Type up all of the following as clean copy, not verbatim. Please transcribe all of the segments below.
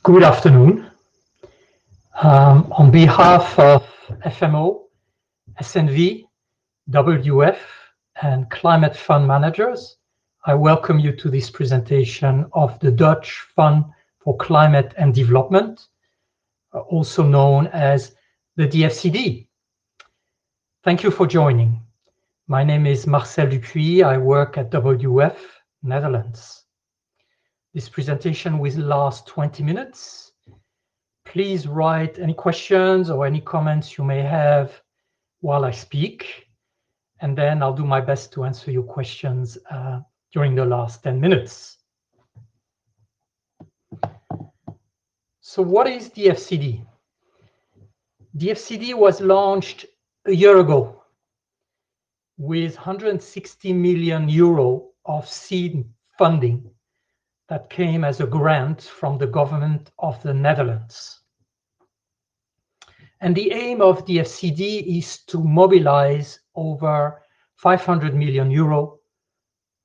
Good afternoon. On behalf of FMO, SNV, WF, and Climate Fund Managers, I welcome you to this presentation of the Dutch Fund for Climate and Development, also known as the DFCD. Thank you for joining. My name is Marcel Dupuy. I work at WF, Netherlands. This presentation will last 20 minutes. Please write any questions or any comments you may have while I speak, and then I'll do my best to answer your questions during the last 10 minutes. So what is DFCD? DFCD was launched a year ago with 160 million euro of seed funding that came as a grant from the government of the Netherlands. And the aim of the DFCD is to mobilize over 500 million euro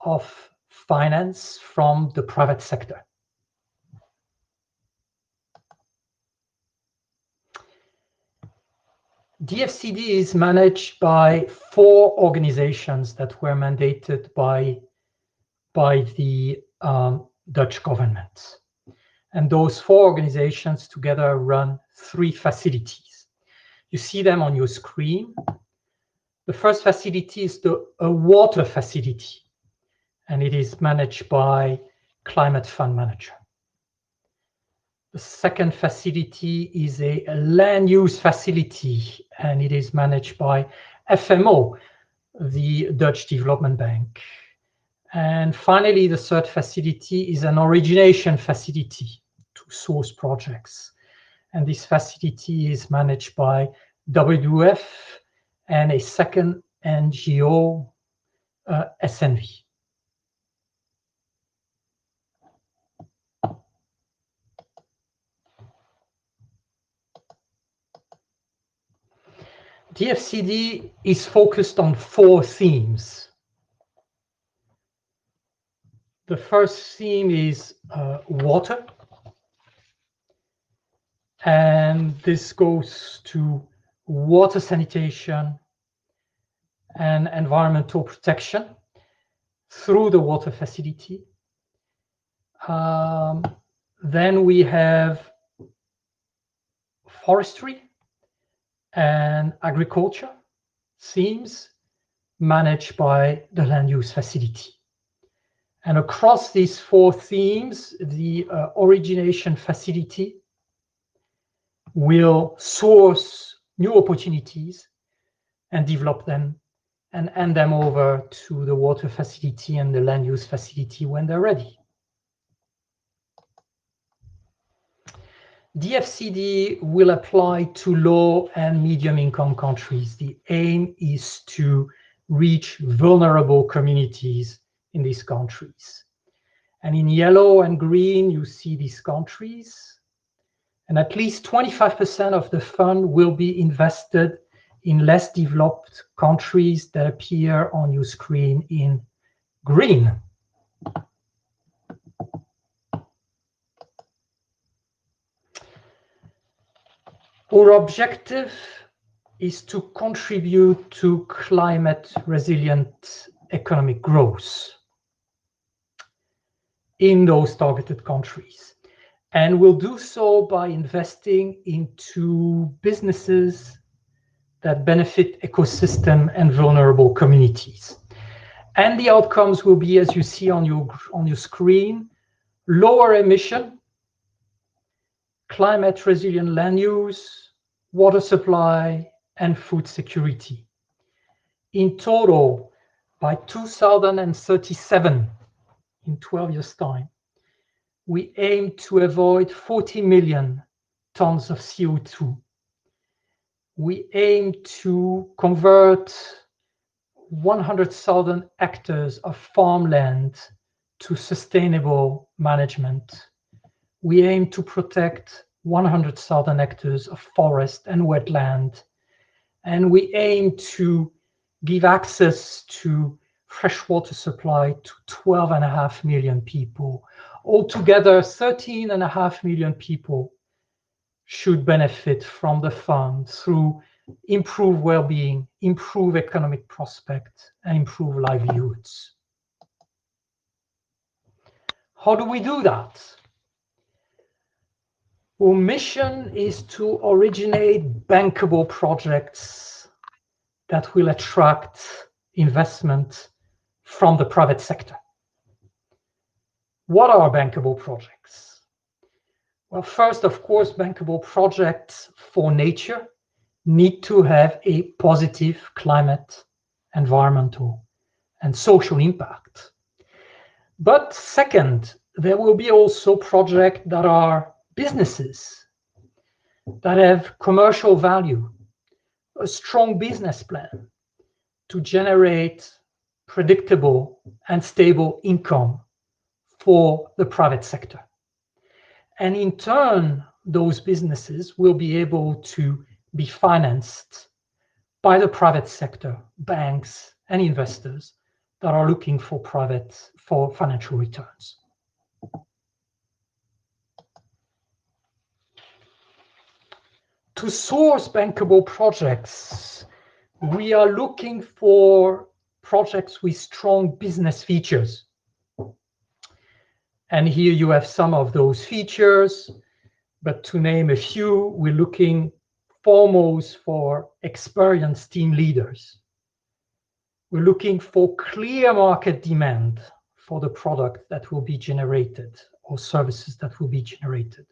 of finance from the private sector. DFCD is managed by 4 organizations that were mandated by the Dutch government. And those 4 organizations together run 3 facilities. You see them on your screen. The first facility is a water facility, and it is managed by Climate Fund Manager. The second facility is a land use facility, and it is managed by FMO, the Dutch Development Bank. And finally, the third facility is an origination facility to source projects. And this facility is managed by WF and a second NGO, SNV. DFCD is focused on 4 themes. The first theme is water, and this goes to water sanitation and environmental protection through the water facility. Then we have forestry and agriculture themes managed by the land use facility. And across these 4 themes, the origination facility will source new opportunities and develop them and hand them over to the water facility and the land use facility when they're ready. DFCD will apply to low and medium income countries. The aim is to reach vulnerable communities in these countries. And in yellow and green, you see these countries. And at least 25% of the fund will be invested in less developed countries that appear on your screen in green. Our objective is to contribute to climate resilient economic growth in those targeted countries. And we'll do so by investing into businesses that benefit ecosystem and vulnerable communities. And the outcomes will be, as you see on your screen, lower emission, climate resilient land use, water supply, and food security. In total, by 2037, in 12 years' time, we aim to avoid 40 million tons of CO2. We aim to convert 100,000 hectares of farmland to sustainable management. We aim to protect 100,000 hectares of forest and wetland. And we aim to give access to freshwater supply to 12.5 million people, Altogether, 13.5 million people should benefit from the fund through improved well-being, improved economic prospects, and improved livelihoods. How do we do that? Our mission is to originate bankable projects that will attract investment from the private sector. What are bankable projects? Well, first, of course, bankable projects for nature need to have a positive climate, environmental, and social impact. But second, there will be also projects that are businesses that have commercial value, a strong business plan to generate predictable and stable income for the private sector. And in turn, those businesses will be able to be financed by the private sector, banks, and investors that are looking for financial returns. To source bankable projects, we are looking for projects with strong business features. And here you have some of those features, but to name a few, we're looking foremost for experienced team leaders. We're looking for clear market demand for the product that will be generated or services that will be generated,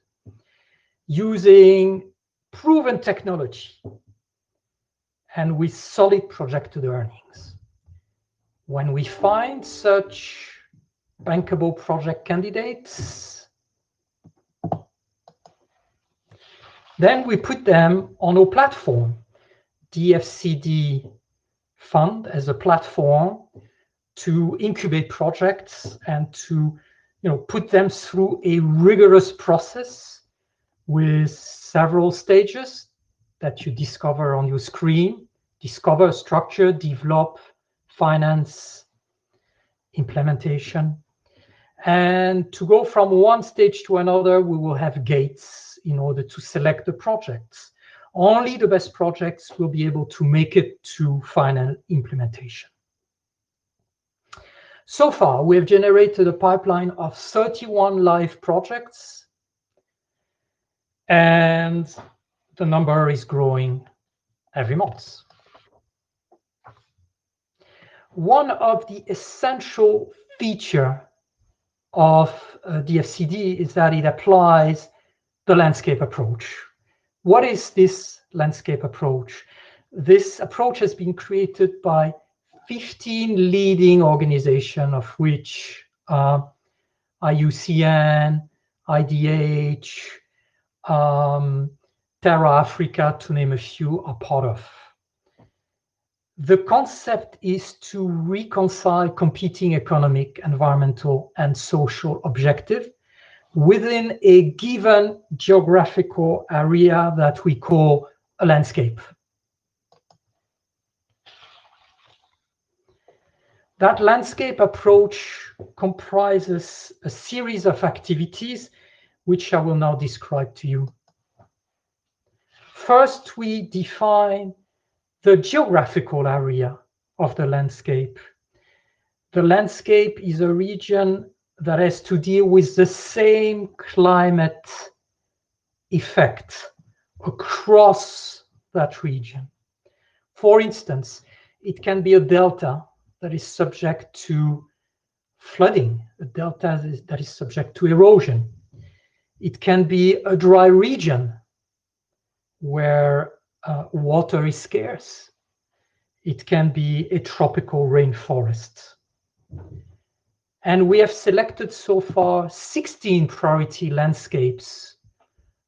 using proven technology and with solid projected earnings. When we find such bankable project candidates, then we put them on our platform, DFCD Fund, as a platform to incubate projects and to put them through a rigorous process with several stages that you discover on your screen: discover, structure, develop, finance, implementation. And to go from one stage to another, we will have gates in order to select the projects. Only the best projects will be able to make it to final implementation. So far, we have generated a pipeline of 31 live projects, and the number is growing every month. One of the essential features of DFCD is that it applies the landscape approach. What is this landscape approach? This approach has been created by 15 leading organizations, of which IUCN, IDH, Terra Africa, to name a few, are part of. The concept is to reconcile competing economic, environmental, and social objectives within a given geographical area that we call a landscape. That landscape approach comprises a series of activities which I will now describe to you. First, we define the geographical area of the landscape. The landscape is a region that has to deal with the same climate effect across that region. For instance, it can be a delta that is subject to flooding, a delta that is subject to erosion. It can be a dry region where water is scarce. It can be a tropical rainforest. And we have selected so far 16 priority landscapes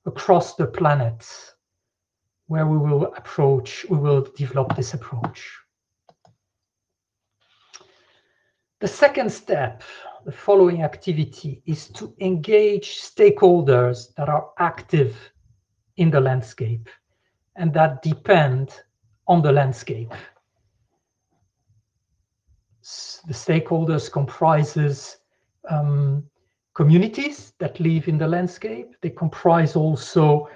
across the planet where we will develop this approach. The second step, the following activity, is to engage stakeholders that are active in the landscape and that depend on the landscape. The stakeholders comprises communities that live in the landscape. They comprise also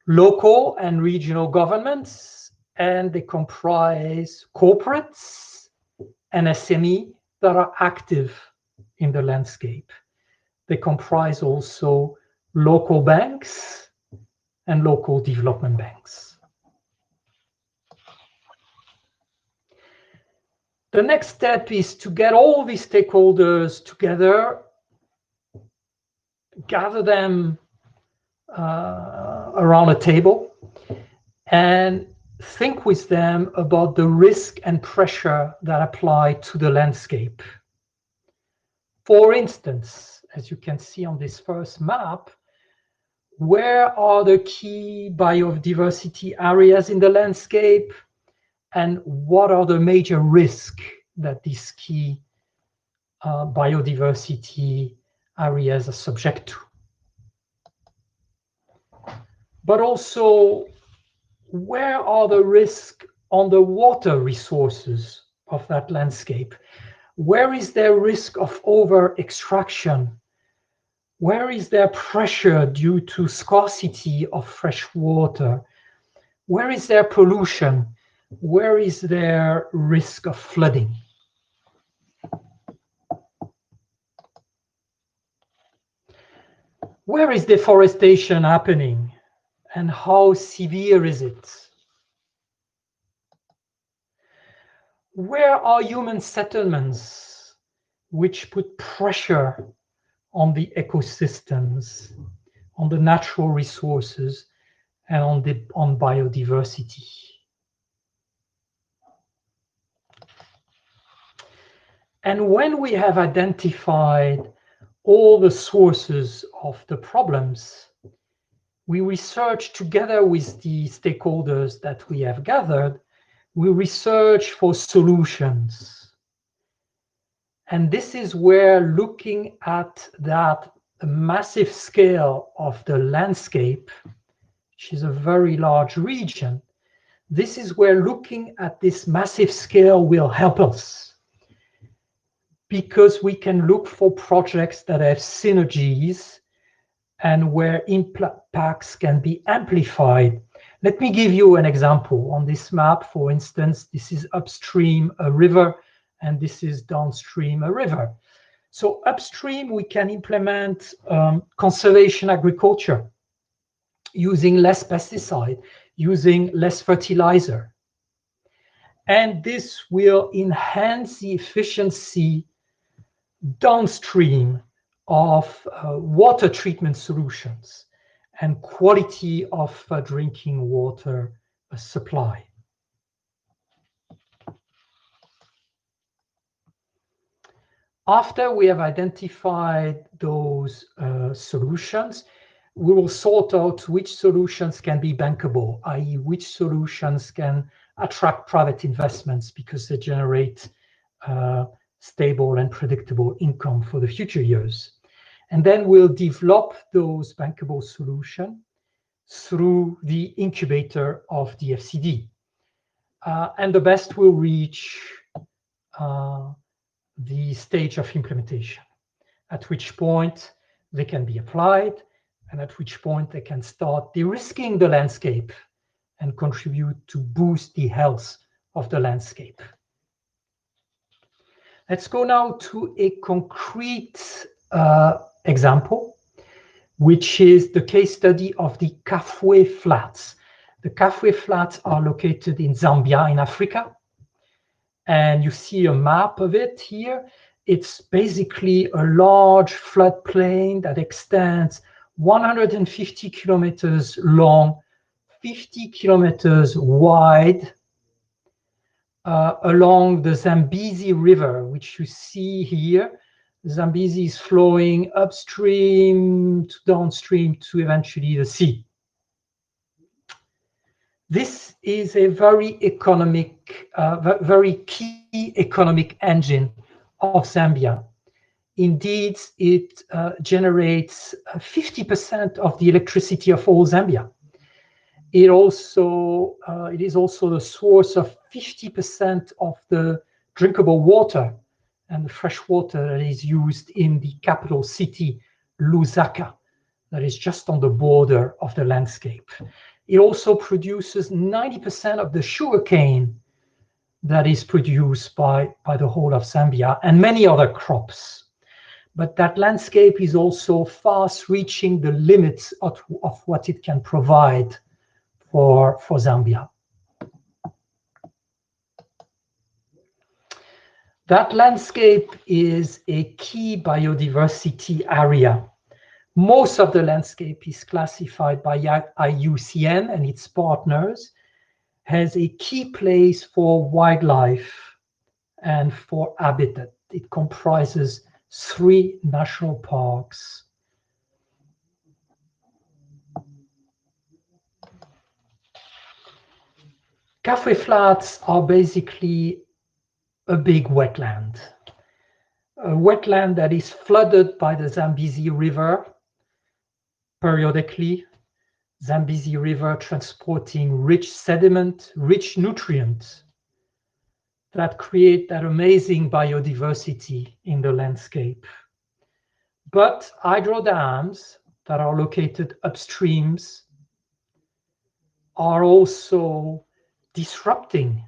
local and regional governments, and they comprise corporates and SME that are active in the landscape. They comprise also local banks and local development banks. The next step is to get all these stakeholders together, gather them around a table, and think with them about the risk and pressure that apply to the landscape. For instance, as you can see on this first map, where are the key biodiversity areas in the landscape, and what are the major risks that these key biodiversity areas are subject to? But also, where are the risks on the water resources of that landscape? Where is there risk of over-extraction? Where is there pressure due to scarcity of fresh water? Where is there pollution? Where is there risk of flooding? Where is deforestation happening, and how severe is it? Where are human settlements which put pressure on the ecosystems, on the natural resources, and on biodiversity? And when we have identified all the sources of the problems, we research together with the stakeholders that we have gathered, we research for solutions. And this is where, looking at that massive scale of the landscape, which is a very large region, this is where looking at this massive scale will help us, because we can look for projects that have synergies and where impacts can be amplified. Let me give you an example. On this map, for instance, this is upstream a river, and this is downstream a river. So upstream, we can implement conservation agriculture, using less pesticide, using less fertilizer. And this will enhance the efficiency downstream of water treatment solutions and quality of drinking water supply. After we have identified those solutions, we will sort out which solutions can be bankable, i.e. which solutions can attract private investments because they generate stable and predictable income for the future years. And then we'll develop those bankable solutions through the incubator of DFCD. And the best will reach the stage of implementation, at which point they can be applied, and at which point they can start de-risking the landscape and contribute to boost the health of the landscape. Let's go now to a concrete example, which is the case study of the Kafue Flats. The Kafue Flats are located in Zambia in Africa. And you see a map of it here. It's basically a large floodplain that extends 150 kilometers long, 50 kilometers wide, along the Zambezi River, which you see here. Zambezi is flowing upstream to downstream to eventually the sea. This is a very key economic engine of Zambia. Indeed, it generates 50% of the electricity of all Zambia. It is also the source of 50% of the drinkable water and the fresh water that is used in the capital city, Lusaka, that is just on the border of the landscape. It also produces 90% of the sugarcane that is produced by the whole of Zambia, and many other crops. But that landscape is also fast reaching the limits of what it can provide for Zambia. That landscape is a key biodiversity area. Most of the landscape is classified by IUCN and its partners as a key place for wildlife and for habitat. It comprises 3 national parks. Kafue Flats are basically a big wetland. A wetland that is flooded by the Zambezi River periodically. Zambezi River transporting rich sediment, rich nutrients that create that amazing biodiversity in the landscape. But hydro dams that are located upstreams are also disrupting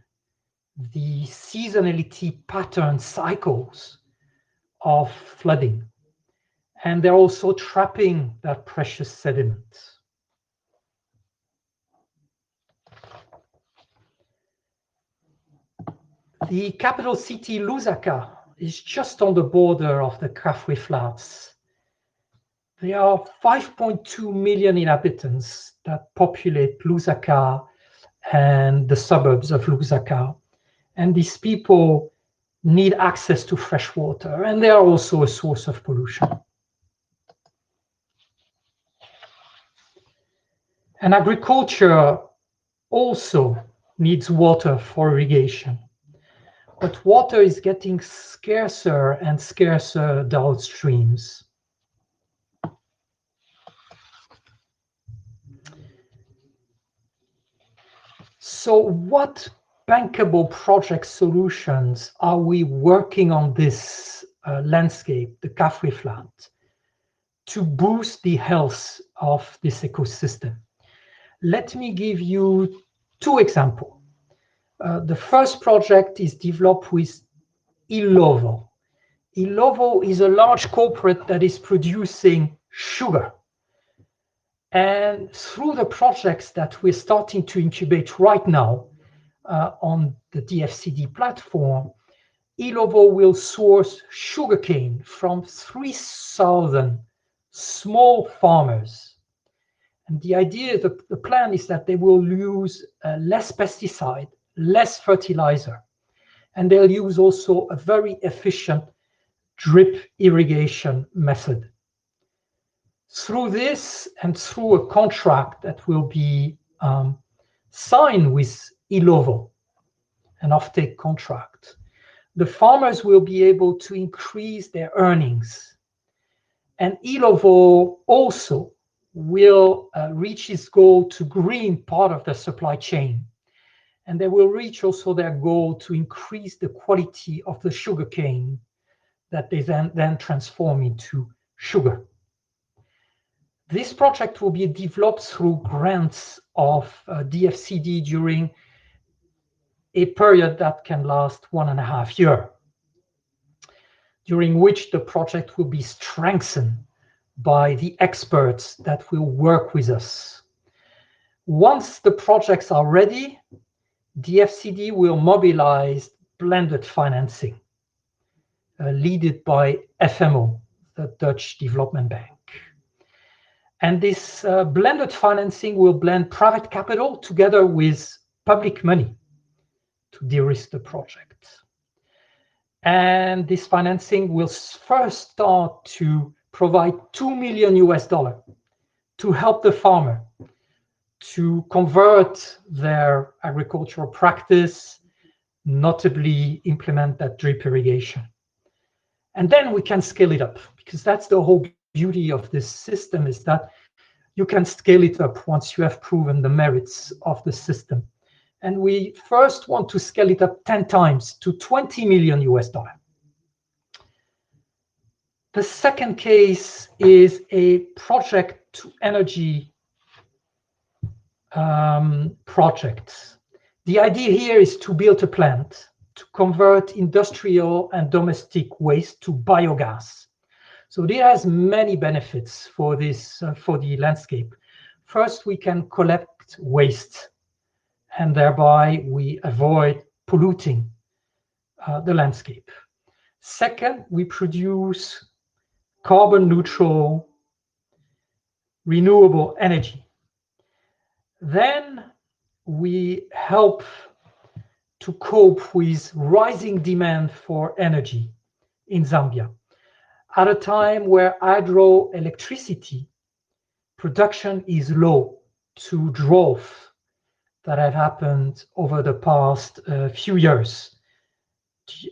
the seasonality pattern cycles of flooding. And they're also trapping that precious sediment. The capital city, Lusaka, is just on the border of the Kafue Flats. There are 5.2 million inhabitants that populate Lusaka and the suburbs of Lusaka. And these people need access to fresh water, and they are also a source of pollution. And agriculture also needs water for irrigation. But water is getting scarcer and scarcer downstreams. So what bankable project solutions are we working on this landscape, the Kafue Flat, to boost the health of this ecosystem? Let me give you 2 examples. The first project is developed with Ilovo. Ilovo is a large corporate that is producing sugar. And through the projects that we're starting to incubate right now on the DFCD platform, Ilovo will source sugarcane from 3,000 small farmers. And the idea, the plan is that they will use less pesticide, less fertilizer, and they'll use also a very efficient drip irrigation method. Through this and through a contract that will be signed with Ilovo, an offtake contract, the farmers will be able to increase their earnings. And Ilovo also will reach its goal to green part of the supply chain. And they will reach also their goal to increase the quality of the sugarcane that they then transform into sugar. This project will be developed through grants of DFCD during a period that can last 1.5 years, during which the project will be strengthened by the experts that will work with us. Once the projects are ready, DFCD will mobilize blended financing, led by FMO, the Dutch Development Bank. And this blended financing will blend private capital together with public money to de-risk the project. And this financing will first start to provide $2 million to help the farmer to convert their agricultural practice, notably implement that drip irrigation. And then we can scale it up, because that's the whole beauty of this system, is that you can scale it up once you have proven the merits of the system. And we first want to scale it up 10 times to $20 million. The second case is a project to energy project. The idea here is to build a plant to convert industrial and domestic waste to biogas. So this has many benefits for this for the landscape. First, we can collect waste, and thereby we avoid polluting the landscape. Second, we produce carbon neutral renewable energy. Then we help to cope with rising demand for energy in Zambia at a time where hydroelectricity production is low to drought that have happened over the past few years.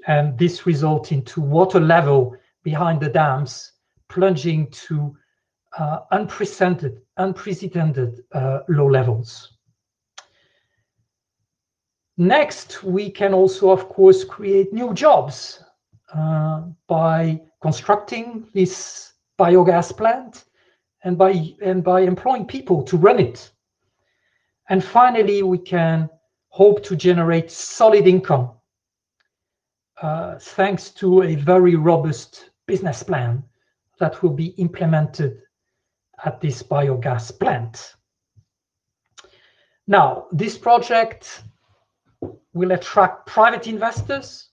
And this results into water level behind the dams plunging to unprecedented low levels. Next, we can also, of course, create new jobs by constructing this biogas plant and by employing people to run it. And finally, we can hope to generate solid income thanks to a very robust business plan that will be implemented at this biogas plant. Now, this project will attract private investors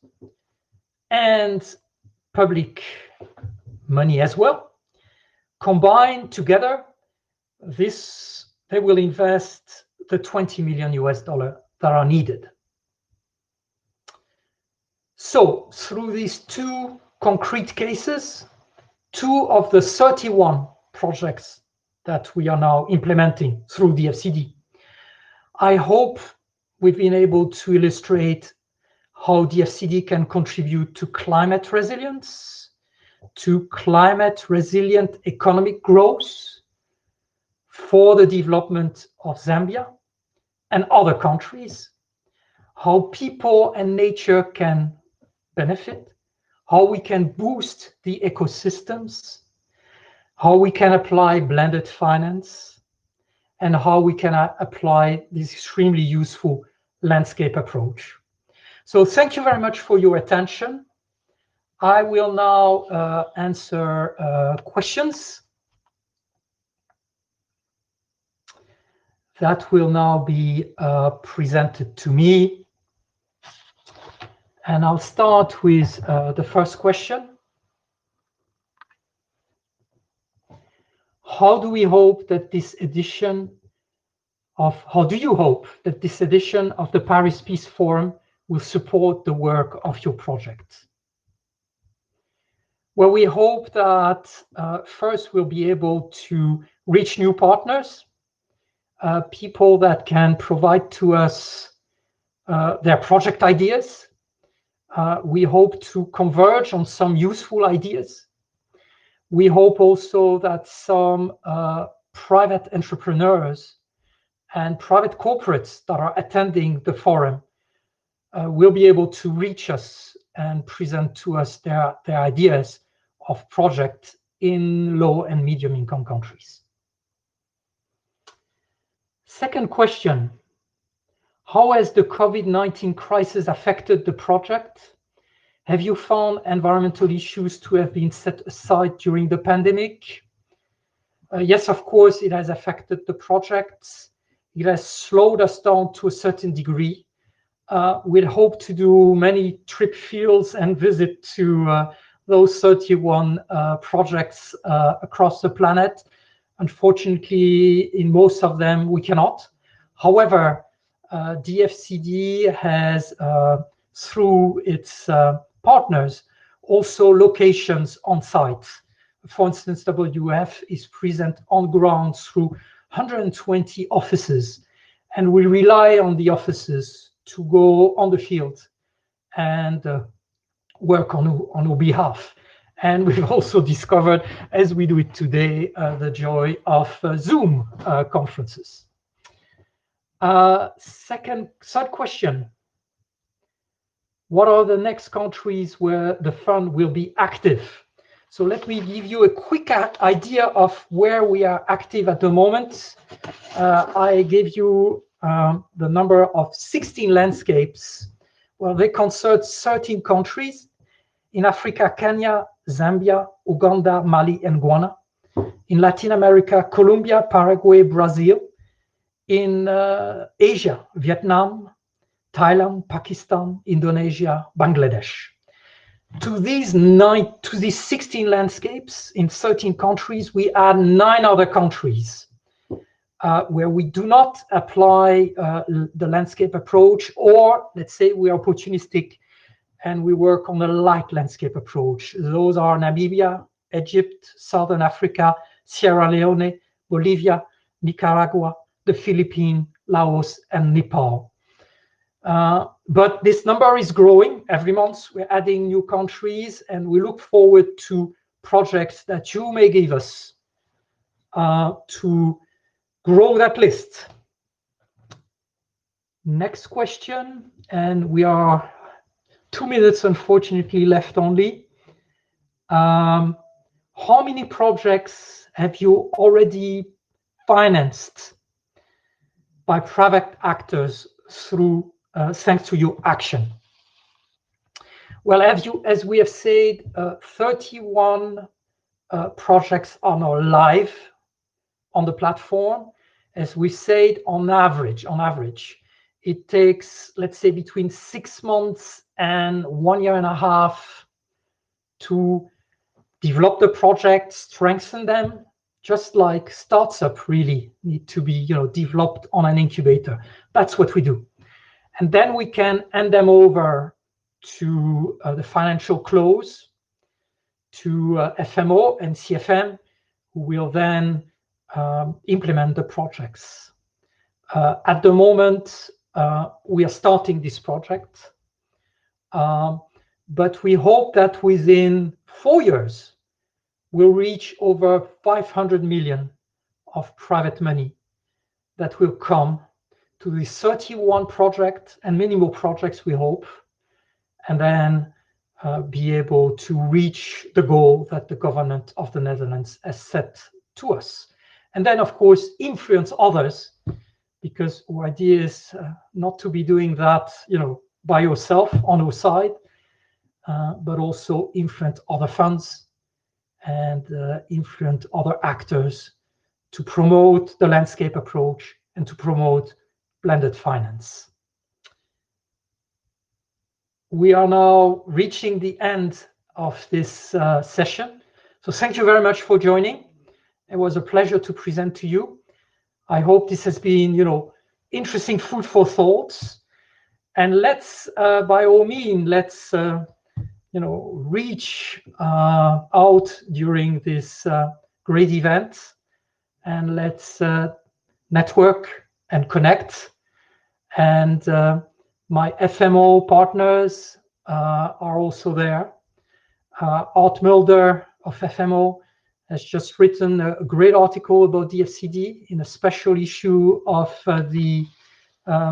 and public money as well. Combined together, they will invest the $20 million that are needed. So through these two concrete cases, 2 of the 31 projects that we are now implementing through DFCD, I hope we've been able to illustrate how DFCD can contribute to climate resilience, to climate resilient economic growth for the development of Zambia and other countries, how people and nature can benefit, how we can boost the ecosystems, how we can apply blended finance, and how we can apply this extremely useful landscape approach. So thank you very much for your attention. I will now answer questions that will now be presented to me. And I'll start with the first question. How do you hope that this edition of the Paris Peace Forum will support the work of your project? Well, we hope that first we'll be able to reach new partners, people that can provide to us their project ideas. We hope to converge on some useful ideas. We hope also that some private entrepreneurs and private corporates that are attending the forum will be able to reach us and present to us their ideas of projects in low and medium income countries. Second question, how has the COVID-19 crisis affected the project? Have you found environmental issues to have been set aside during the pandemic? Yes, of course, it has affected the projects. It has slowed us down to a certain degree. We'd hope to do many trip fields and visit to those 31 projects across the planet. Unfortunately, in most of them, we cannot. However, DFCD has, through its partners, also locations on site. For instance, WF is present on ground through 120 offices, and we rely on the offices to go on the field and work on our behalf. And we've also discovered, as we do it today, the joy of Zoom conferences. Third question. What are the next countries where the fund will be active? So let me give you a quick idea of where we are active at the moment. I gave you the number of 16 landscapes. Well, they concern 13 countries. In Africa, Kenya, Zambia, Uganda, Mali, and Ghana. In Latin America, Colombia, Paraguay, Brazil. In Asia, Vietnam, Thailand, Pakistan, Indonesia, Bangladesh. To these 16 landscapes in 13 countries, we add 9 other countries where we do not apply the landscape approach, or let's say we are opportunistic and we work on a light landscape approach. Those are Namibia, Egypt, Southern Africa, Sierra Leone, Bolivia, Nicaragua, the Philippines, Laos, and Nepal. But this number is growing every month. We're adding new countries, and we look forward to projects that you may give us to grow that list. Next question, and we are 2 minutes, unfortunately, left only. How many projects have you already financed by private actors through thanks to your action? Well, as we have said, 31 projects are now live on the platform. As we said, on average, it takes, let's say, between 6 months and 1.5 years to develop the project, strengthen them, just like startups really need to be, developed on an incubator. That's what we do. And then we can hand them over to the financial close, to FMO and CFM, who will then implement the projects. At the moment, we are starting this project, but we hope that within 4 years, we'll reach over 500 million of private money that will come to the 31 projects and many more projects, we hope, and then be able to reach the goal that the government of the Netherlands has set to us. And then, of course, influence others, because our idea is not to be doing that, by yourself on your side, but also influence other funds and influence other actors to promote the landscape approach and to promote blended finance. We are now reaching the end of this session. So thank you very much for joining. It was a pleasure to present to you. I hope this has been, interesting food for thoughts. And let's, by all means, let's, reach out during this great event, and let's network and connect. And my FMO partners are also there. Art Mulder of FMO has just written a great article about DFCD in a special issue of the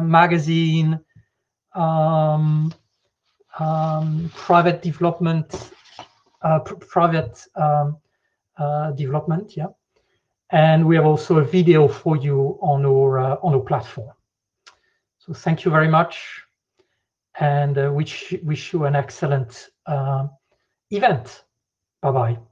magazine Private Development, Development, yeah. And we have also a video for you on our platform. So thank you very much, and wish you an excellent event. Bye-bye.